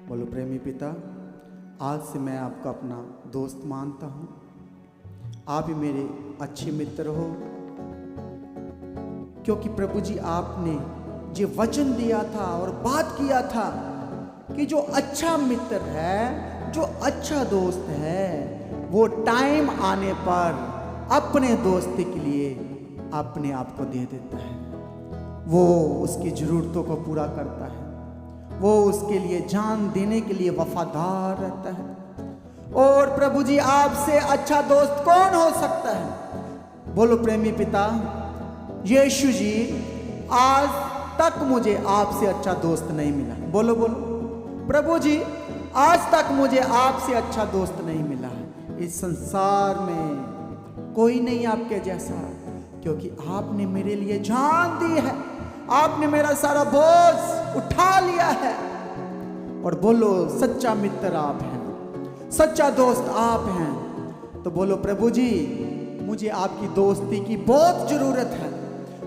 बोलो प्रेमी पिता, आज से मैं आपका अपना दोस्त मानता हूँ। आप ही मेरे अच्छे मित्र हो, क्योंकि प्रभु जी आपने जो वचन दिया था और बात किया था कि जो अच्छा मित्र है, जो अच्छा दोस्त है, वो टाइम आने पर अपने दोस्ती के लिए अपने आप को दे देता है। वो उसकी ज़रूरतों को पूरा करता है, वो उसके लिए जान देने के लिए वफादार रहता है। और प्रभु जी आपसे अच्छा दोस्त कौन हो सकता है? बोलो प्रेमी पिता, यीशु जी, आज तक मुझे आपसे अच्छा दोस्त नहीं मिला। बोलो बोलो प्रभु जी, आज तक मुझे आपसे अच्छा दोस्त नहीं मिला। इस संसार में कोई नहीं आपके जैसा, क्योंकि आपने मेरे लिए जान दी है, आपने मेरा सारा बोझ उठा लिया है। और बोलो सच्चा मित्र आप हैं, सच्चा दोस्त आप हैं। तो बोलो प्रभु जी, मुझे आपकी दोस्ती की बहुत जरूरत है,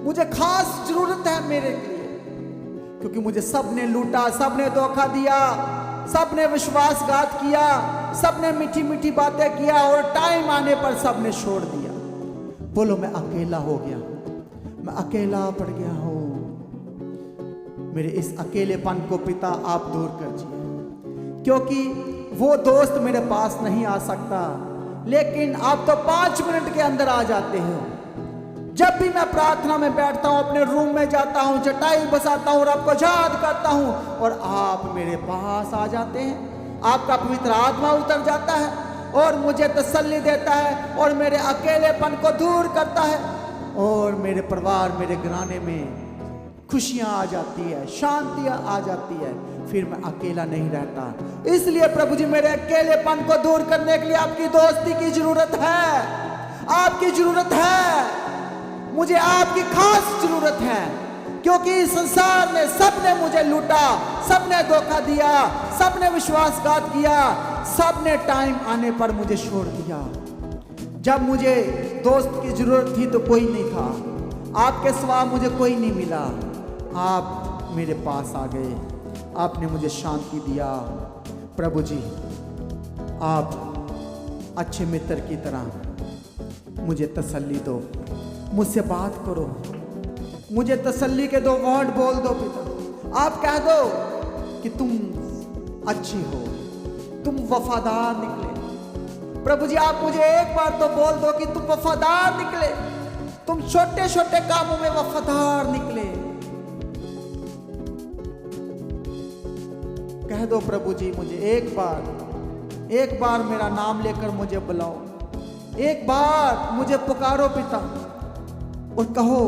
मुझे खास जरूरत है मेरे लिए, क्योंकि मुझे सबने लूटा, सबने धोखा दिया, सबने विश्वासघात किया, सबने मीठी मीठी बातें किया और टाइम आने पर सबने छोड़ दिया। बोलो मैं अकेला हो गया, मैं अकेला पड़ गया हूँ। मेरे इस अकेलेपन को पिता आप दूर कर दीजिए, क्योंकि वो दोस्त मेरे पास नहीं आ सकता, लेकिन आप तो 5 मिनट के अंदर आ जाते हो। जब भी मैं प्रार्थना में बैठता हूँ, अपने रूम में जाता हूँ, चटाई बसाता हूँ और आपको याद करता हूँ, और आप मेरे पास आ जाते हैं। आपका पवित्र आत्मा उतर जाता है और मुझे तसल्ली देता है और मेरे अकेलेपन को दूर करता है, और मेरे परिवार, मेरे घराने में खुशियां आ जाती है, शांतियां आ जाती है, फिर मैं अकेला नहीं रहता। इसलिए प्रभु जी, मेरे अकेलेपन को दूर करने के लिए आपकी दोस्ती की जरूरत है, आपकी जरूरत है, मुझे आपकी खास जरूरत है। क्योंकि इस संसार में सबने मुझे लूटा, सबने धोखा दिया, सबने विश्वासघात किया, सबने टाइम आने पर मुझे छोड़ दिया। जब मुझे दोस्त की जरूरत थी तो कोई नहीं था, आपके सिवा मुझे कोई नहीं मिला। आप मेरे पास आ गए, आपने मुझे शांति दिया। प्रभु जी, आप अच्छे मित्र की तरह मुझे तसल्ली दो, मुझसे बात करो, मुझे तसल्ली के 2 वर्ड बोल दो पिता। आप कह दो कि तुम अच्छी हो, तुम वफादार निकले। प्रभु जी, आप मुझे एक बार तो बोल दो कि तुम वफादार निकले, तुम छोटे छोटे कामों में वफादार निकले। कह दो प्रभु जी, मुझे एक बार मेरा नाम लेकर मुझे बुलाओ, एक बार मुझे पुकारो पिता, और कहो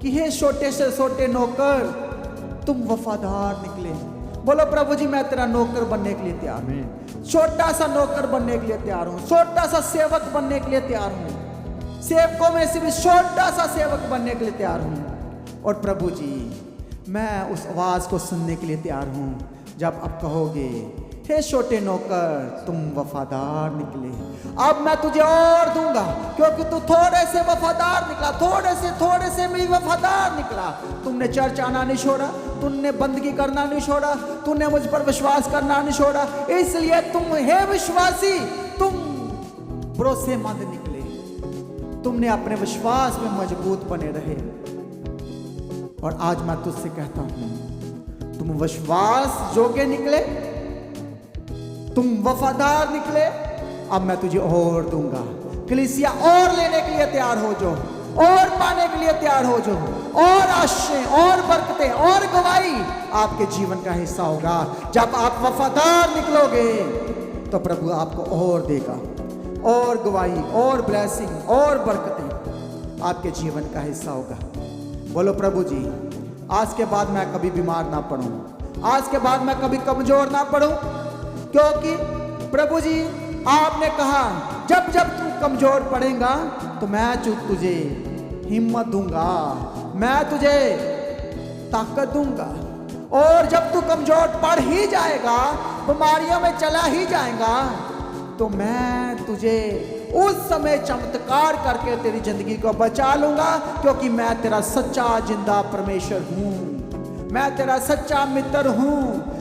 कि हे छोटे से छोटे नौकर, तुम वफादार निकले। बोलो प्रभु जी, मैं तेरा नौकर बनने के लिए तैयार हूं, छोटा सा नौकर बनने के लिए तैयार हूं, छोटा सा सेवक बनने के लिए तैयार हूं, सेवकों में से भी छोटा सा सेवक बनने के लिए तैयार हूं। और प्रभु जी, मैं उस आवाज को सुनने के लिए तैयार हूं जब आप कहोगे, हे छोटे नौकर, तुम वफादार निकले, अब मैं तुझे और दूंगा, क्योंकि तू थोड़े से वफादार निकला, थोड़े से भी वफादार निकला। तुमने चर्च आना नहीं छोड़ा, तुमने बंदगी करना नहीं छोड़ा, तुमने मुझ पर विश्वास करना नहीं छोड़ा। इसलिए तुम, हे विश्वासी, तुम भरोसेमंद निकले, तुमने अपने विश्वास में मजबूत बने रहे। और आज मैं तुझसे कहता हूं, तुम विश्वास जोगे निकले, तुम वफादार निकले, अब मैं तुझे और दूंगा। कलीसिया और लेने के लिए तैयार हो जाओ, और पाने के लिए तैयार हो जाओ, और आशीषें और बरकतें और गवाही आपके जीवन का हिस्सा होगा। जब आप वफादार निकलोगे तो प्रभु आपको और देगा, और गवाही और ब्लेसिंग और बरकतें आपके जीवन का हिस्सा होगा। बोलो प्रभु जी, आज के बाद मैं कभी बीमार ना पड़ूं, आज के बाद मैं कभी कमजोर ना पड़ूं, क्योंकि प्रभु जी आपने कहा, जब जब तू कमजोर पड़ेगा तो मैं तुझे हिम्मत दूंगा, मैं तुझे ताकत दूंगा। और जब तू कमजोर पड़ ही जाएगा, बीमारियों में चला ही जाएगा, तो मैं तुझे उस समय चमत्कार करके तेरी जिंदगी को बचा लूंगा, क्योंकि मैं तेरा सच्चा जिंदा परमेश्वर हूं, मैं तेरा सच्चा मित्र हूं।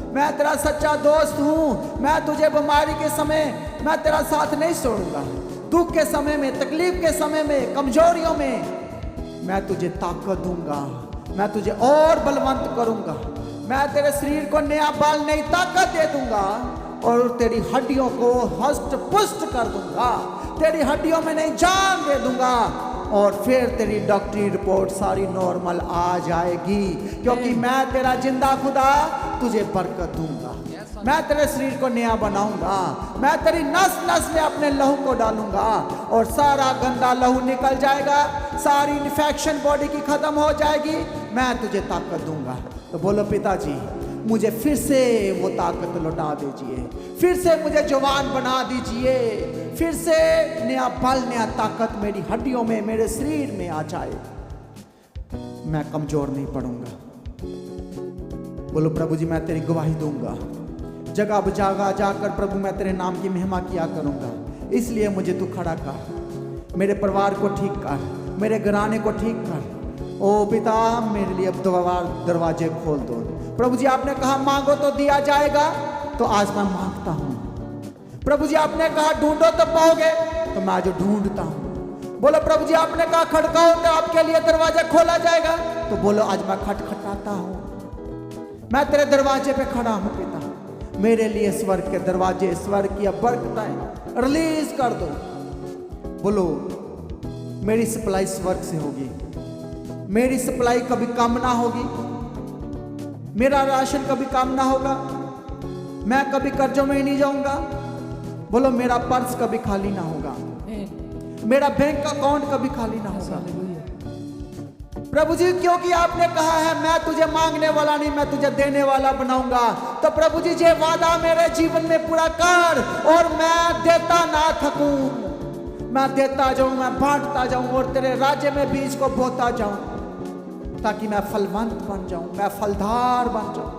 मैं तेरा सच्चा दोस्त हूँ। मैं तुझे बीमारी के समय मैं तेरा साथ नहीं छोड़ूंगा। दुख के समय में, तकलीफ के समय में, कमजोरियों में मैं तुझे ताकत दूंगा। मैं तुझे और बलवंत करूंगा। मैं तेरे शरीर को नया बल, नई ताकत दे दूंगा और तेरी हड्डियों को हष्ट पुष्ट कर दूंगा। तेरी हड्डियों में नई जान दे दूंगा और फिर तेरी डॉक्टरी रिपोर्ट सारी नॉर्मल आ जाएगी, क्योंकि मैं तेरा जिंदा खुदा तुझे बरकत दूंगा। मैं तेरे शरीर को नया बनाऊंगा। मैं तेरी नस नस में अपने लहू को डालूंगा और सारा गंदा लहू निकल जाएगा। सारी इन्फेक्शन बॉडी की खत्म हो जाएगी। मैं तुझे ताकत दूंगा। तो बोलो पिताजी, मुझे फिर से वो ताकत लौटा दीजिए। फिर से मुझे जवान बना दीजिए। फिर से नया बल, नया ताकत मेरी हड्डियों में, मेरे शरीर में आ जाए। मैं कमजोर नहीं पड़ूंगा। बोलो प्रभु जी, मैं तेरी गवाही दूंगा। जगह जगह जाकर प्रभु मैं तेरे नाम की महिमा किया करूंगा। इसलिए मुझे तू खड़ा कर। मेरे परिवार को ठीक कर, मेरे घराने को ठीक कर। ओ पिता, मेरे लिए अब दरवाजे खोल दो। प्रभु जी, आपने कहा मांगो तो दिया जाएगा, तो आज मैं मांगता हूं। प्रभु जी, आपने कहा ढूंढो तो पाओगे, तो मैं आज ढूंढता हूं। बोलो प्रभु जी, आपने कहा खड़काओ तो आपके लिए दरवाजा खोला जाएगा, तो बोलो आज मैं खटखटाता हूं। मैं तेरे दरवाजे पे खड़ा हूं पिता। मेरे लिए स्वर्ग के दरवाजे, स्वर्ग की बरकतें रिलीज कर दो। बोलो, मेरी सप्लाई स्वर्ग से होगी। मेरी सप्लाई कभी कम ना होगी। मेरा राशन कभी कम ना होगा। मैं कभी कर्जों में नहीं जाऊंगा। बोलो, मेरा पर्स कभी खाली ना होगा। मेरा बैंक अकाउंट कभी खाली ना होगा। प्रभु जी, क्योंकि आपने कहा है मैं तुझे मांगने वाला नहीं, मैं तुझे देने वाला बनाऊंगा। तो प्रभु जी, ये वादा मेरे जीवन में पूरा कर और मैं देता ना थकूं। मैं देता जाऊं, मैं बांटता जाऊं और तेरे राज्य में बीज को बोता जाऊं, ताकि मैं फलवंत बन जाऊं, मैं फलदार बन जाऊं।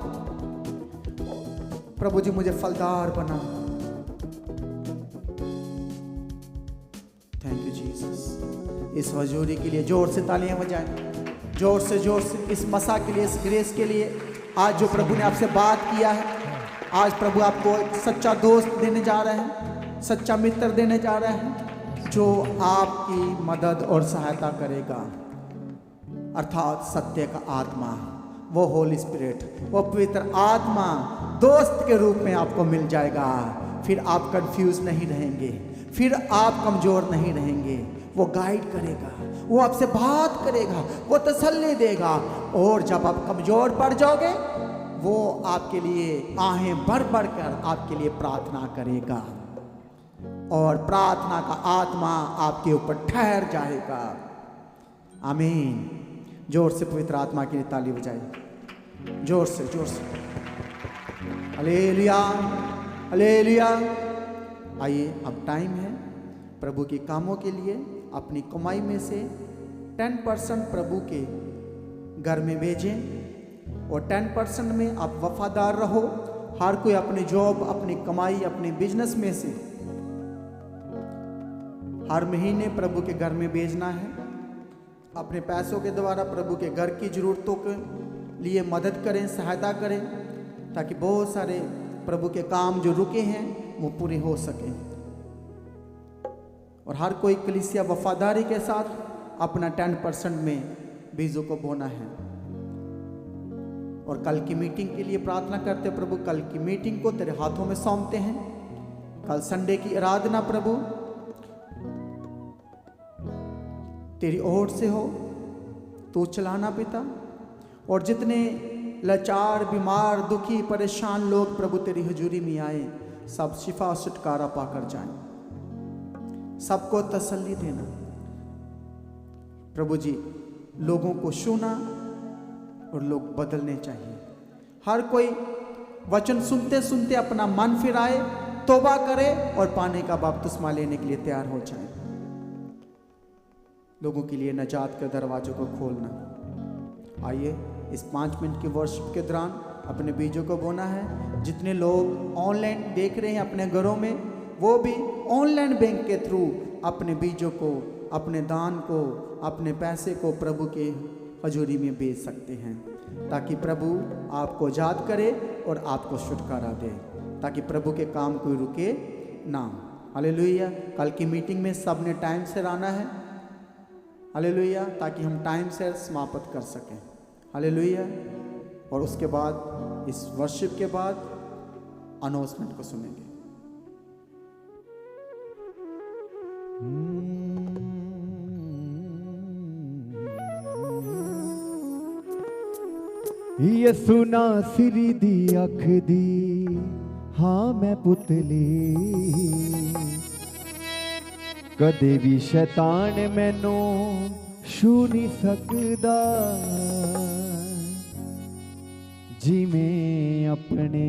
प्रभु जी, मुझे फलदार बना। Thank you Jesus. इस हजूरी के लिए जोर से तालियां बजाएं, जोर से इस मसा के लिए, इस ग्रेस के लिए। आज जो प्रभु ने आपसे बात किया है, आज प्रभु आपको एक सच्चा दोस्त देने जा रहे हैं, सच्चा मित्र देने जा रहे हैं, जो आपकी मदद और सहायता करेगा। अर्थात सत्य का आत्मा, वो होली स्पिरिट, वो पवित्र आत्मा दोस्त के रूप में आपको मिल जाएगा। फिर आप कंफ्यूज नहीं रहेंगे, फिर आप कमजोर नहीं रहेंगे। वो गाइड करेगा, वो आपसे बात करेगा, वो तसल्ली देगा। और जब आप कमजोर पड़ जाओगे, वो आपके लिए आहें भर भर कर आपके लिए प्रार्थना करेगा और प्रार्थना का आत्मा आपके ऊपर ठहर जाएगा। आमीन। जोर से पवित्र आत्मा के लिए ताली बजाइए, जोर से। Hallelujah, hallelujah. आइए, अब टाइम है प्रभु के कामों के लिए। अपनी कमाई में से 10% प्रभु के घर में भेजें और 10% में आप वफादार रहो। हर कोई अपनी जॉब, अपनी कमाई, अपनी बिजनेस में से हर महीने प्रभु के घर में भेजना है। अपने पैसों के द्वारा प्रभु के घर की ज़रूरतों के लिए मदद करें, सहायता करें, ताकि बहुत सारे प्रभु के काम जो रुके हैं वो पूरे हो सकें। और हर कोई कलीसिया वफादारी के साथ अपना 10% में बीजों को बोना है। और कल की मीटिंग के लिए प्रार्थना करते प्रभु, कल की मीटिंग को तेरे हाथों में सौंपते हैं। कल संडे की आराधना प्रभु तेरी ओर से हो, तू चलाना पिता। और जितने लाचार, बीमार, दुखी, परेशान लोग प्रभु तेरी हुजूरी में आए, सब शिफा और छुटकारा पाकर जाएं। सबको तसल्ली देना प्रभु जी। लोगों को छूना और लोग बदलने चाहिए। हर कोई वचन सुनते सुनते अपना मन फिराए, तौबा करे और पानी का बपतिस्मा लेने के लिए तैयार हो जाए। लोगों के लिए नजात के दरवाजों को खोलना। आइए, इस 5 मिनट के वर्शिप के दौरान अपने बीजों को बोना है। जितने लोग ऑनलाइन देख रहे हैं अपने घरों में, वो भी ऑनलाइन बैंक के थ्रू अपने बीजों को, अपने दान को, अपने पैसे को प्रभु के हजूरी में भेज सकते हैं, ताकि प्रभु आपको याद करे और आपको छुटकारा दे, ताकि प्रभु के काम कोई रुके ना। हालेलुया। कल की मीटिंग में सब ने टाइम से आना है। हालेलुया, ताकि हम टाइम से समाप्त कर सकें। हालेलुया। और उसके बाद इस वर्शिप के बाद अनाउंसमेंट को सुनेंगे। यसु नासरी दी अख दी हाँ मैं पुतली, कदे भी शैतान मैनू छू नहीं सकदा, जिमें अपने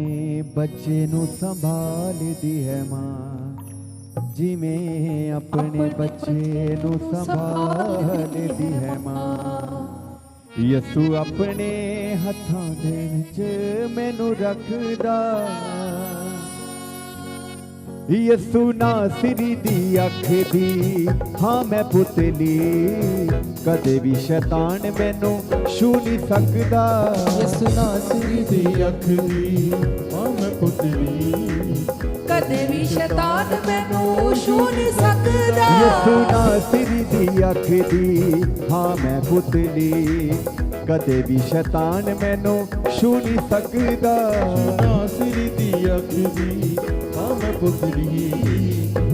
बच्चे नू संभाल दी है माँ, जिमें अपने बच्चे नू संभाल दी है माँ। यसु अपने हथां दे विच मैनू रखदा, यसु नासरी दी अख दी हाँ मैं पुतली, कदे भी शैतान मैनू छू नहीं सकदा। यसु नासरी दी अख दी हाँ मैं पुतली, कदे भी शैतान मैनू छू नहीं सकदा। यसु नासरी दी अख दी हाँ मैं पुतली, कदे भी शैतान मैनू छू नहीं सकदा। नासरी दी अख दी हाँ मैं पुतली,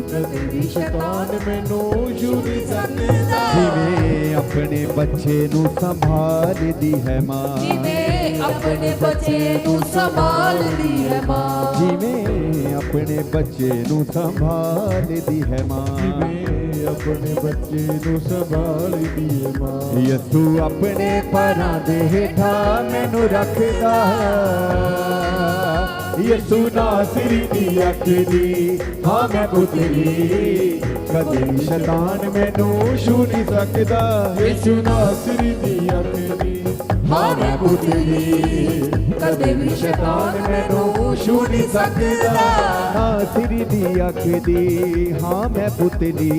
कदे भी शैतान मैनू छू नहीं सकदा। जिवें अपने बच्चे नू संभाल दी है माँ, जिवें अपने बच्चे नू संभाल दी है माँ, जिवें अपने बच्चे नू संभाल दी है माँ, जिवें अपने बच्चे नू संभाल दी है माँ। यसु अपने परां दे हेठा मैनू रखदा, यसु नासरी दी अख दी हाँ मैं पुतली, कदे भी शैतान मैनू छू नहीं सकदा। यसु नासरी दी अख दी हाँ मैं पुतली, कदे भी शैतान मैनू छू नहीं सकदा। नासरी दी अख दी हाँ मैं पुतली,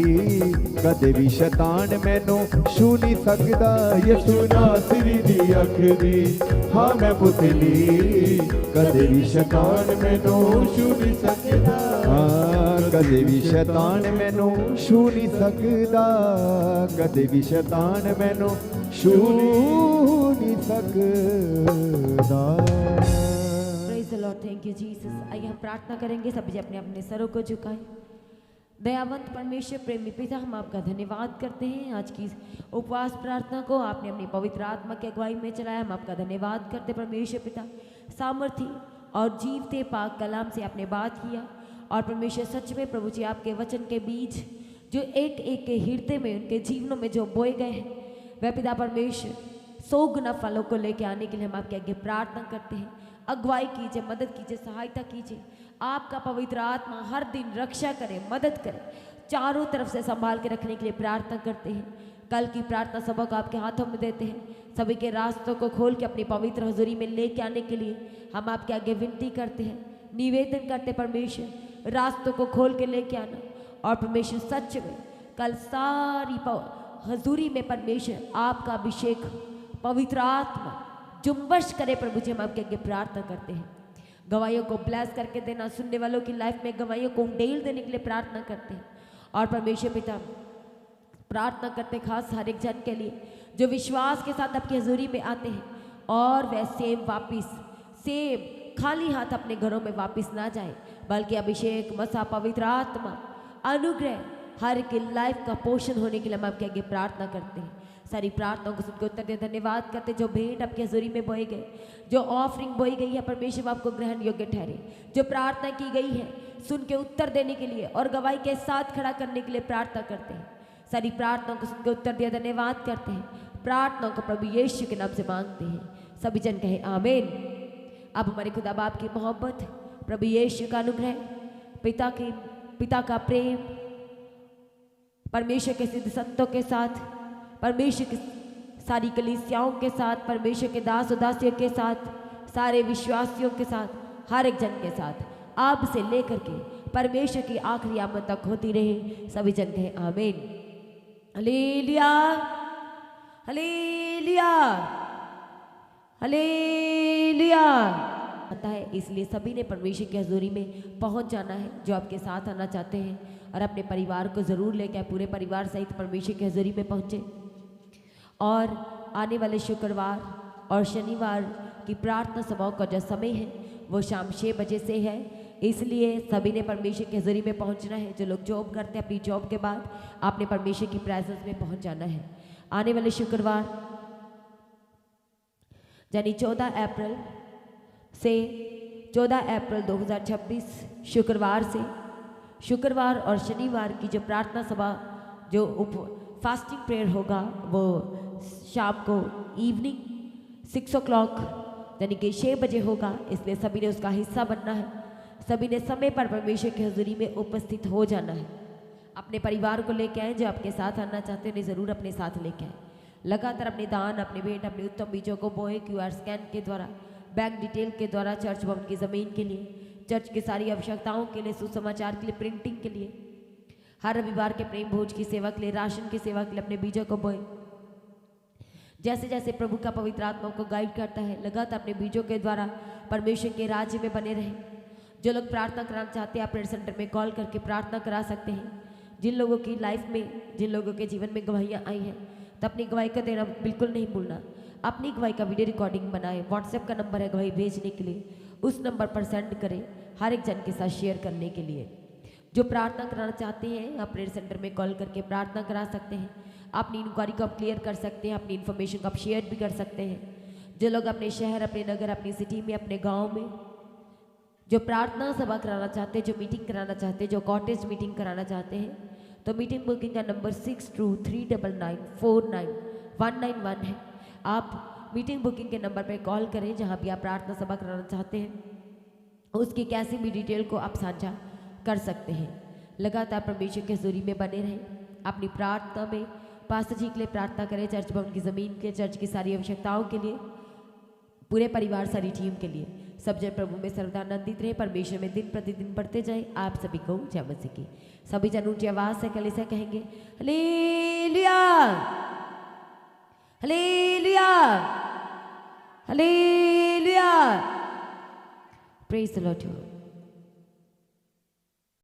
कदे भी शैतान मैनू छू नहीं सकदा। यसु नासरी दी अख दी हाँ मैं पुतली, कदे भी शैतान मैनू छू नहीं सकदा। हाँ कदे भी शैतान मैनू छू नहीं सकदा, कदे भी शैतान मैनू छू नहीं सकदा। Praise the Lord, thank you Jesus. आइए हम प्रार्थना करेंगे, सभी अपने अपने सरों को झुकाएं। दयावंत परमेश्वर प्रेमी पिता, हम आपका धन्यवाद करते हैं आज की उपवास प्रार्थना को आपने अपनी पवित्र आत्मा की अगुवाई में चलाया। हम आपका धन्यवाद करते परमेश्वर पिता, सामर्थी और जीवते पाक कलाम से आपने बात किया। और परमेश्वर सच में प्रभु जी आपके वचन के बीज जो एक एक के हृदय में उनके जीवनों में जो बोए गए हैं, वह पिता परमेश्वर 100 गुना फलों को लेकर आने के लिए हम आपके आगे प्रार्थना करते हैं। अगुवाई कीजिए, मदद कीजिए, सहायता कीजिए। आपका पवित्र आत्मा हर दिन रक्षा करे, मदद करे, चारों तरफ से संभाल के रखने के लिए प्रार्थना करते हैं। कल की प्रार्थना सभा को आपके हाथों में देते हैं। सभी के रास्तों को खोल के अपनी पवित्र हजूरी में लेके आने के लिए हम आपके आगे विनती करते हैं, निवेदन करते परमेश्वर रास्तों को खोल के लेके आना। और परमेश्वर सच में कल सारी हजूरी में परमेश्वर आपका अभिषेक पवित्र आत्मा जुम्बश करे। प्रभु जी हम आपके आगे प्रार्थना करते हैं, गवाहियों को ब्लेस करके देना, सुनने वालों की लाइफ में गवाहियों को उंडेल देने के लिए प्रार्थना करते हैं। और परमेश्वर पिता प्रार्थना करते खास हर एक जन के लिए जो विश्वास के साथ आपकी हजूरी में आते हैं और वह सेम खाली हाथ अपने घरों में वापस ना जाए, बल्कि अभिषेक, मसा, पवित्र आत्मा, अनुग्रह हर की लाइफ का पोषण होने के लिए हम आपके आगे प्रार्थना करते हैं। सारी प्रार्थनाओं को सुनकर उत्तर दे धन्यवाद करते। जो भेंट आपकी हजूरी में बोए गए, जो ऑफरिंग बोई गई है परमेश्वर आपको ग्रहण योग्य ठहरे। जो प्रार्थना की गई है सुन के उत्तर देने के लिए और गवाही के साथ खड़ा करने के लिए प्रार्थना करते हैं। सारी प्रार्थनाओं को सुनकर उत्तर दिया धन्यवाद करते हैं। प्रार्थनाओं को प्रभु यीशु के नाम से मांगते हैं, सभी जन कहे आमीन। अब हमारे खुदा बाप की मोहब्बत, प्रभु यीशु का अनुग्रह, पिता का प्रेम, परमेश्वर के सिद्ध संतों के साथ, परमेश्वर की सारी कलीसियाओं के साथ, परमेश्वर के दास उदासियों के साथ, सारे विश्वासियों के साथ, हर एक जन के साथ अब से लेकर के परमेश्वर की आखिरी आमद तक होती रहे। सभी जन कहे आमीन। Hallelujah, hallelujah, hallelujah. आता है, इसलिए सभी ने परमेश्वर की हजूरी में पहुंच जाना है। जो आपके साथ आना चाहते हैं और अपने परिवार को ज़रूर लेकर पूरे परिवार सहित परमेश्वर की हजूरी में पहुँचे। और आने वाले शुक्रवार और शनिवार की प्रार्थना सभाओं का जो समय है वो शाम 6 बजे से है, इसलिए सभी ने परमेश्वर की हजूरी में पहुंचना है। जो लोग जॉब करते हैं अपनी जॉब के बाद आपने परमेश्वर की प्रेजेंस में पहुंच जाना है। आने वाले शुक्रवार यानी 14 अप्रैल से 14 अप्रैल 2026 शुक्रवार से शुक्रवार और शनिवार की जो प्रार्थना सभा जो फास्टिंग प्रेयर होगा वो शाम को इवनिंग 6 o'clock यानी कि 6 बजे होगा, इसलिए सभी ने उसका हिस्सा बनना है। सभी ने समय पर परमेश्वर की हजूरी में उपस्थित हो जाना है। अपने परिवार को लेके आए, जो आपके साथ आना चाहते हैं उन्हें ज़रूर अपने साथ लेके आए। लगातार अपने दान, अपने भेंट, अपने उत्तम बीजों को बोए QR स्कैन के द्वारा, बैंक डिटेल के द्वारा, चर्च भवन की ज़मीन के लिए, चर्च की सारी आवश्यकताओं के लिए, सुसमाचार के लिए, प्रिंटिंग के लिए, हर रविवार के प्रेम भोज की सेवा के लिए, राशन की सेवा के लिए अपने बीजों को बोए। जैसे जैसे प्रभु का पवित्र आत्मा को गाइड करता है, लगातार अपने बीजों के द्वारा परमेश्वर के राज्य में बने रहें। जो लोग प्रार्थना कराना चाहते हैं आप प्रेयर सेंटर में कॉल करके प्रार्थना करा सकते हैं। जिन लोगों की लाइफ में, जिन लोगों के जीवन में गवाहियाँ आई हैं तो अपनी गवाही का देना बिल्कुल नहीं भूलना। अपनी गवाही का वीडियो रिकॉर्डिंग बनाएं। व्हाट्सएप का नंबर है गवाही भेजने के लिए, उस नंबर पर सेंड करें हर एक जन के साथ शेयर करने के लिए। जो प्रार्थना कराना चाहते हैं आप प्रेयर सेंटर में कॉल करके प्रार्थना करा सकते हैं। अपनी इंक्वायरी को आप क्लियर कर सकते हैं, अपनी इन्फॉर्मेशन को आप शेयर भी कर सकते हैं। जो लोग अपने शहर, अपने नगर, अपनी सिटी में, अपने गाँव में जो प्रार्थना सभा कराना चाहते हैं, जो मीटिंग कराना चाहते हैं, जो कॉटेज मीटिंग कराना चाहते हैं, तो मीटिंग बुकिंग का नंबर 6239949191 है। आप मीटिंग बुकिंग के नंबर पर कॉल करें जहाँ भी आप प्रार्थना सभा कराना चाहते हैं, उसकी कैसी भी डिटेल को आप साझा कर सकते हैं। लगातार परमेश्वर के हजूरी में बने रहें। अपनी प्रार्थना में पास्टर जी के लिए प्रार्थना करें, चर्च भवन की ज़मीन के, चर्च की सारी आवश्यकताओं के लिए, पूरे परिवार, सारी टीम के लिए। सब जन प्रभु में सर्वदा आनंदित रहे, परमेश्वर में दिन प्रतिदिन बढ़ते जाए। आप सभी को जय मसीह की। सभी जन ऊंची आवाज से कलीसिया कहेंगे hallelujah, hallelujah, hallelujah. Praise the Lord.